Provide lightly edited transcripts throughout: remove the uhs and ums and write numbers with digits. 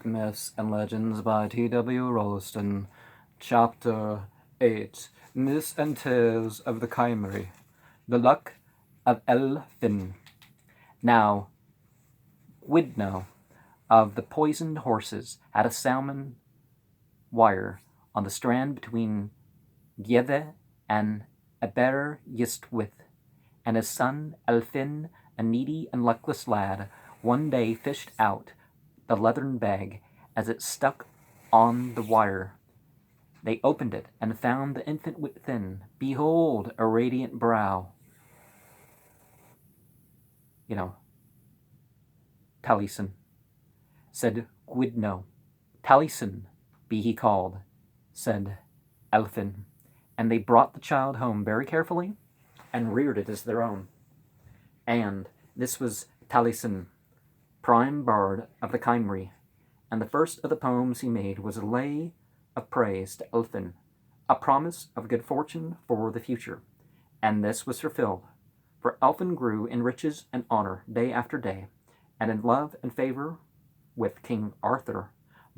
Myths and Legends by T.W. Rolleston. Chapter 8. Myths and Tales of the Cymry. The Luck of Elphin. Now, Widno of the Poisoned Horses had a salmon wire on the strand between Gieve and Aberystwyth, and his son Elphin, a needy and luckless lad, one day fished out the leathern bag as it stuck on the wire. They opened it and found the infant within. Behold, a radiant brow. Taliesin, said Gwydno. Taliesin be he called, said Elphin. And they brought the child home very carefully and reared it as their own. And this was Taliesin, prime bard of the Cymry, and the first of the poems he made was a lay of praise to Elphin, a promise of good fortune for the future. And this was fulfilled, for Elphin grew in riches and honor day after day, and in love and favor with King Arthur.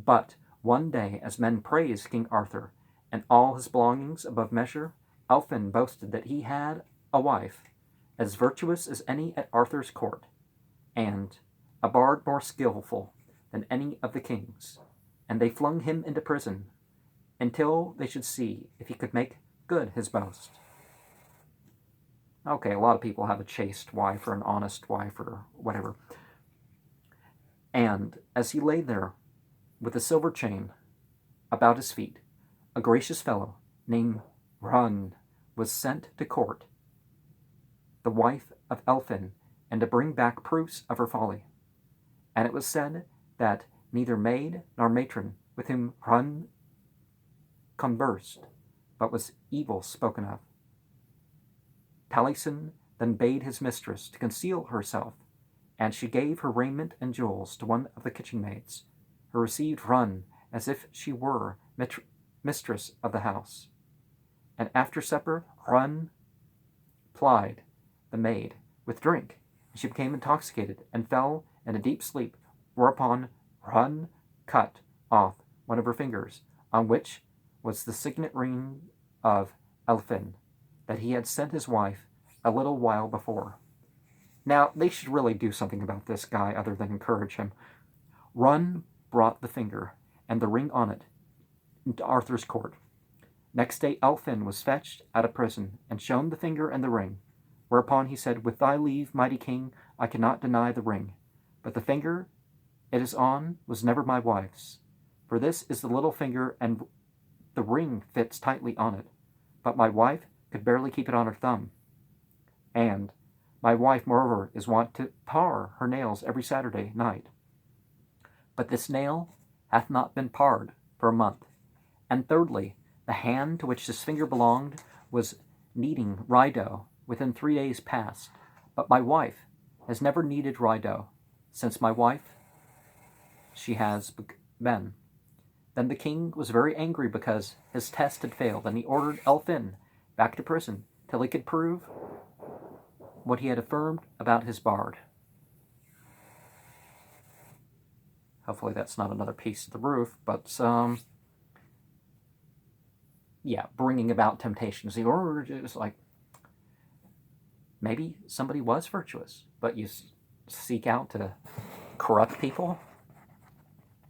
But one day, as men praised King Arthur and all his belongings above measure, Elphin boasted that he had a wife as virtuous as any at Arthur's court, and a bard more skillful than any of the kings. And they flung him into prison until they should see if he could make good his boast. Okay, a lot of people have a chaste wife or an honest wife or whatever. And as he lay there with a silver chain about his feet, a gracious fellow named Run was sent to court, the wife of Elphin, and to bring back proofs of her folly. And it was said that neither maid nor matron with whom Run conversed, but was evil spoken of. Taliesin then bade his mistress to conceal herself, and she gave her raiment and jewels to one of the kitchen maids, who received Run as if she were mistress of the house. And after supper, Run plied the maid with drink, and she became intoxicated and fell in a deep sleep, whereupon Run cut off one of her fingers, on which was the signet ring of Elphin that he had sent his wife a little while before. Now, they should really do something about this guy other than encourage him. Run brought the finger and the ring on it into Arthur's court. Next day Elphin was fetched out of prison and shown the finger and the ring, whereupon he said, "With thy leave, mighty king, I cannot deny the ring, but the finger it is on was never my wife's. For this is the little finger, and the ring fits tightly on it, but my wife could barely keep it on her thumb. And my wife, moreover, is wont to par her nails every Saturday night. But this nail hath not been parred for a month. And thirdly, the hand to which this finger belonged was kneading rye dough within 3 days past. But my wife has never kneaded rye dough since my wife she has been." Then the king was very angry because his test had failed, and he ordered Elphin back to prison till he could prove what he had affirmed about his bard. Hopefully that's not another piece of the roof, but bringing about temptations. The order is like, maybe somebody was virtuous, but you seek out to corrupt people.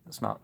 It's not